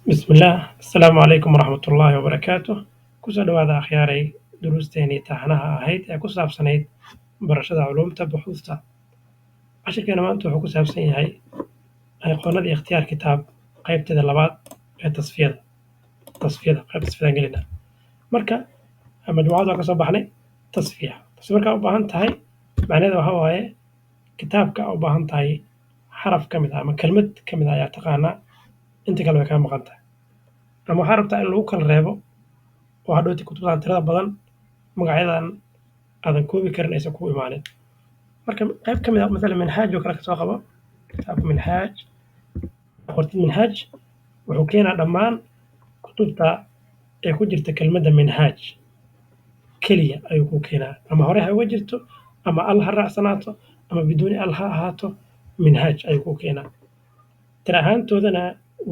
بسم الله السلام عليكم ورحمة الله وبركاته kusoo dhawaada akhyaaray duruusteennii taxanaha ahayd ee ku saabsanayd barashada culuumta buxuusta cashirkeena maanta wuxuu ku saabsan yahay aqoonada ikhtiyaar kitaab qaybteeda labaad ee tasfiyada qayb tasfiyadaan gelina marka majmuucada waa ka soo baxnay tasfiya markaa u baahan tahay macnaheeda waxa waaye kitaabka u baahan tahay xaraf ka mid ah ama kelmad ka mid ah ayaa taqaanaa inta kale way kaa maqan tahay ama waxaa rabtaa in lagu kala reebo oo hadhowti kutubtan tirada badan magacyadan aadan koobi karin aysan ku imaanin marka qayb ka mid ah masalan minhaaj oo kale ka soo qabo kitaabka minhaaj qortid minhaaj wuxuu keenaa dhammaan kutubta ee ku jirta kelmadda minhaaj keliya ayuu ku keenaa ama hore ha uga jirto ama al ha raacsanaato ama biduuni al ha ahaato minhaaj ayuu ku keenaa tira ahaantoodana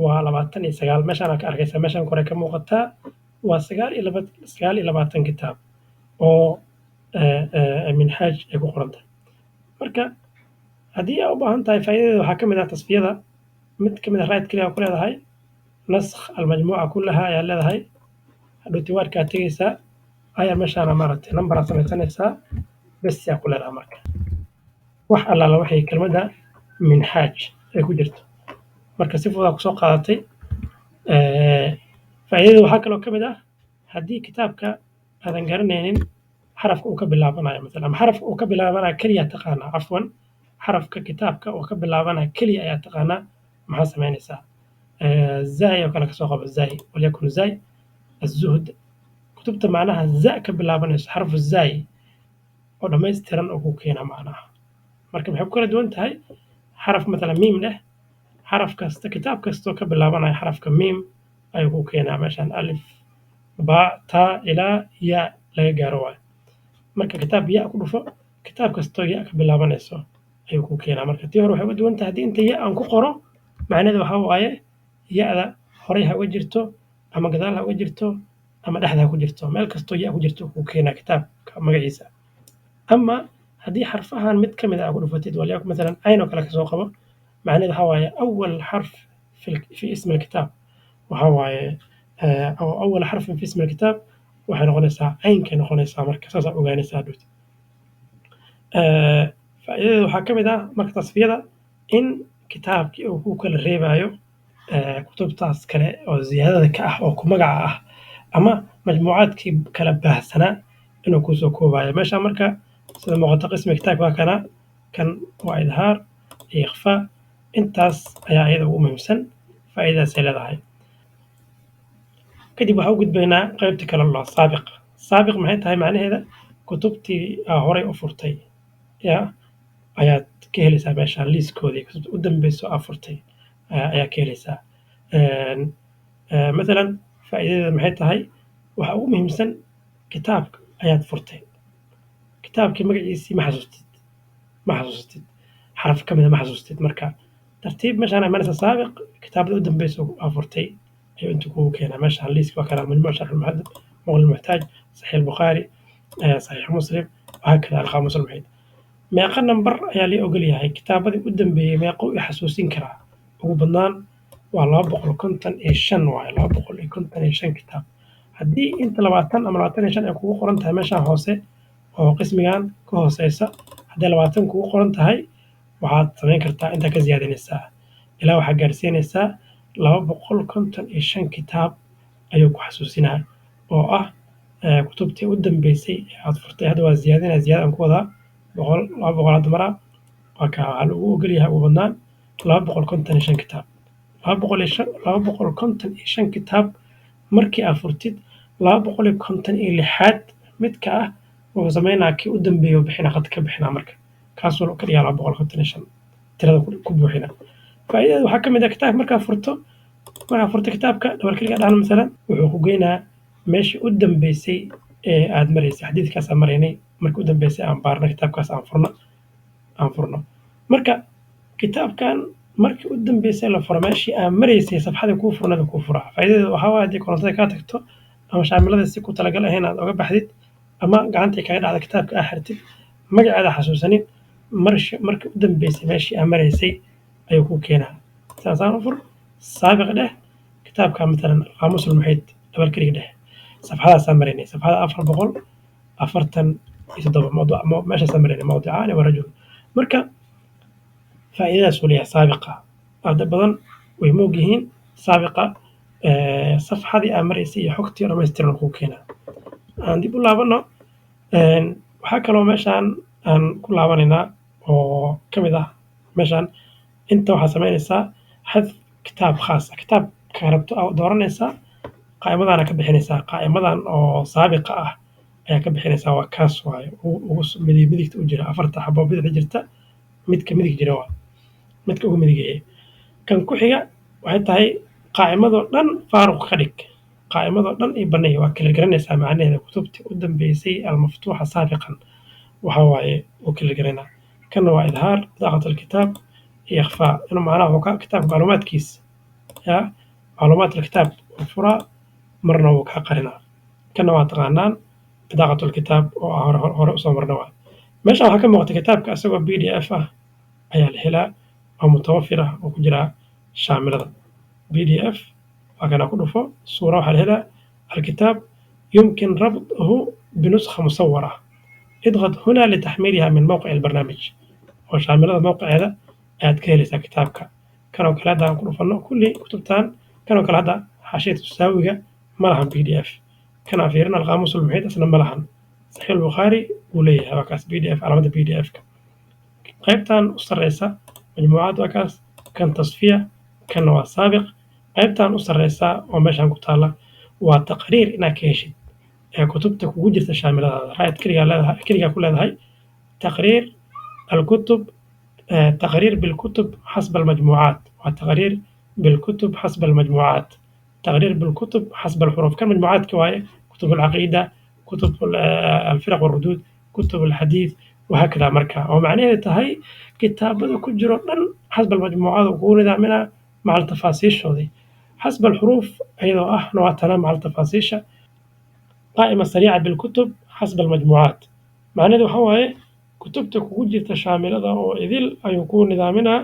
waa 29 meeshaan ka arkaysaa meeshaan kore ka muuqataa waa 29 kitaab oo minhaaj ay ku qoran tahay marka haddii aa u baahan tahay faa'iidadeeda waxaa ka mid ah tasfiyada mid ka mid ah raayid keliya ku leedahay naskh almajmuuca kullaha ayaa leedahay hadhowti waarkaa tegeysaa ayaa meeshaana maaragtay nambar aad samaysanaysaa bes yaa ku leedahay marka wax allaala waxay kelmadda minhaaj ay ku jirto marka si fudud aa kusoo qaadatay faa'iidada waxaa kaloo ka mid ah haddii kitaabka aadan garanaynin xarafka uu ka bilaabanayo masalan ama xarafka uu ka bilaabanayo keliya taqaanaa cafwan xarafka kitaabka uu ka bilaabanayo keliya ayaa taqaanaa maxaa samaynaysaa zaay oo kale kasoo qabo zaay walyakun zaay azuhd kutubta macnaha za ka bilaabanayso xarfu zaay oo dhammaystiran oo ku keena macnaha marka maxay ku kala duwan tahay xaraf matalan miim leh xaraf kasta kitaab kastoo ka bilaabanayo xarafka miim ayuu ku keenaa meeshaan alif ba ta ilaa ya laga gaaro waayo marka kitaab ya ku dhufo kitaab kastoo ya ka bilaabanayso ayuu ku keenaa marka tii hore waxay uga duwan tahay haddii inta ya aan ku qoro macnaheedu waxaa waaye ya-da horey ha uga jirto ama gadaal ha uga jirto ama dhexda ha ku jirto meel kastoo ya ku jirto ku keenaa kitaabka magaciisa ama haddii xarfahan mid ka mid ah ku dhufatid walyaku masalan cayn oo kale kasoo qabo macnaheedu waxaa waaye awal xarf fi ismi alkitaab waxaa waaye أو أول حرف في اسم الكتاب waxay noqonaysaa caynkay noqonaysaa marka saasaa ogaanaysaa hadhowti faa'iidadeeda waxaa ka mid ah marka tasfiyada in kitaabkii uu ku kala reebayo kutubtaas kale oo ziyaadada ka ah oo ku magaca ah ama majmuucaadkii kala baahsanaa inuu kusoo koobayo meesha marka sida muuqata qismi kitaabka waa kana kan waa idhaar iyo ikhfaa intaas ayaa iyada ugu muhiimsan faa'iidadaasay leedahay kadib waxaa u gudbaynaa qaybta kale loo saabiq saabiq maxay tahay macnaheeda kutubtii aa horay u furtay yaa ayaad ka helaysaa meeshaan liiskoodii kutubta u dambeyso aa furtay ayaa ka helaysaa masalan faa'iidadeeda maxay tahay waxaa ugu muhiimsan kitaabka ayaad furtay kitaabkii magaciisii ma xasuustid xaraf ka mida ma xasuustid marka tartiib meeshaan imanaysa saabiq kitaabada u dambeyso aa furtay ayuu inta kugu keenaa meeshaan liiska waa kana majmuuc sharx almuhadab muqni almuxtaaj saxiix albukhaari saxiix muslim وهكذا القاموس المحيط meeqa nambar ayaa lii ogol yahay kitaabadii u dambeeyey meequu i xasuusin karaa ugu badnaan waa 255 waaye 255 kitaab haddii inta 20 ama 25 ay kugu qoran tahay meeshaan hoose oo qismigan ka hooseysa hadday 20 kugu qoran tahay waxaad samayn kartaa intaa ka ziyaadinaysaa ilaa waxaa gaarsiinaysaa 255 kitaab ayuu ku xasuusinaa oo ah kutubtii u dambeysay ee aad furtay hadda waa ziyaadinaa ziyaadaan ku wadaa 200 hadda maraa waa kaa waxaa lagu ogol yahay ugu badnaan 255 kitaab 255 kitaab markii aad furtid 256aad midka ah wuxuu samaynaa kii u dambeeyo bixina khad ka bixinaa marka kaasuu ka dhigaa 255 tirada ku buuxina faa'iidada waxaa ka mid ah kitaabka markaa furto kitaabka dhabar keliga dhahna masalan wuxuu ku geynaa meeshii u dambeysay ee aad maraysay xadiidkaas aan maraynay markii u dambeysay aan baarno kitaabkaas aan furno marka kitaabkan markii u dambeysay la furo meeshii aan maraysay safxadii kuu furnada kuu furaa faa'iidadeeda waxaa waaye haddii korontada kaa tagto ama shaamilada si ku talagal ahayn aad oga baxdid ama gacantii kaga dhacda kitaabka aa xirtid magaceeda xasuusanin markii u dambeysay meeshii aa maraysay ayuu ku keenaa saasaan u fur saabiq dheh kitaabka matalan qaamuus ulmuxiit dhabar keliga dhexe safxadaasaa maraynay safxada 447 mawduuc meeshaasaa maraynay mawducaani wa rajul marka faa'iidadaas uu leeyahay saabiqa arday badan way moog yihiin saabiqa safxadii aa maraysay iyo xogtii oo dhammaystiran kuu keenaa aan dib u laabano waxaa kaloo meeshaan aan ku laabanaynaa oo ka mid ah meeshaan inta waxaa samaynaysaa xad kitaab khaas ah kitaabka rabto aa dooranaysaa qaa'imadaana ka bixinaysaa qaa'imadan oo saabiqa ah ayaa ka bixinaysaa waa kaas waaye ugu midigta u jira afarta xabo bidixda jirta midka midig jira waa midka ugu midigeeye kan ku xiga waxay tahay qaa'imadoo dhan faaruq ka dhig qaa'imadoo dhan iyo banneey waa kala garanaysaa macnaheeda kutubtii u dambeysay almaftuuxa saabiqan waxa waaye uu kala garanaa kanna waa idhaar daaqat alkitaab iyo ikhfaa inuu macnaha wuxuu ka kitaabka macluumaadkiisa yaa macluumaat alkitaab uu furaa marna wuu kaa qarinaa kanna waa taqaanaan bidaaqat alkitaab oo hore usoo marna waa meesha waxaa ka muuqata kitaabka isagoo PDF ah ayaa la helaa oo mutawafir ah oo ku jira shaamilada PDF waa kana ku dhufo suura waxaa la helaa الكتاب يمكن ربطه بنسخة مصورة اضغط هنا لتحميلها من موقع البرنامج وشاملة موقع هذا aad ka helaysaa kitaabka kanoo kale hadda aan ku dhufanno kulli kutubtan kanoo kale hadda xaashiyada tusaawiga ma lahan PDF kanaa fiirina alqaamuus ulmuxiit isna ma lahan saxiix albukhaari wuu leeyahay waa kaas PDF calaamada PDF-ka qaybtan u sarreysa majmuucaad waa kaas kan tasfiya kanna waa saabiq qaybtan u sarreysa oo meeshan ku taalla waa taqriir inaad ka heshid ee kutubta kugu jirta shaamiladaada raayad keligaa ku leedahay taqriir alkutub تقرير بالكتب حسب المجموعات وتقرير بالكتب حسب المجموعات تقرير بالكتب حسب الحروف كم مجموعات كواية كتب العقيدة كتب الفرق والردود كتب الحديث وهكذا مركا ومعناه هي كتاب كجرو حسب المجموعات وكون إذا منها مع التفاصيل شوذي حسب الحروف أيضا احنا وقتنا مع التفاصيل قائمة سريعة بالكتب حسب المجموعات معناه هو كتبta kugu jirta shaamilada oo idil ayuu kuu nidaaminaa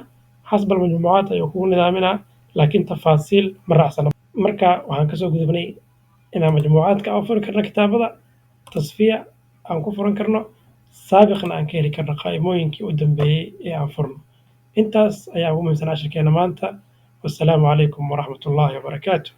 xasba almajmuucaat ayuu kugu nidaaminaa laakiin tafaasiil ma raacsana marka waxaan kasoo gudubnay inaan majmuucaadka aan furi karno kitaabada tasfiya aan ku furan karno saabiqna aan ka heli karno qaa'imooyinkii u dambeeyey ee aan furno intaas ayaa ugu muhiimsan cashirkeena maanta wassalaamu calaykum waraxmatullaahi wabarakaatu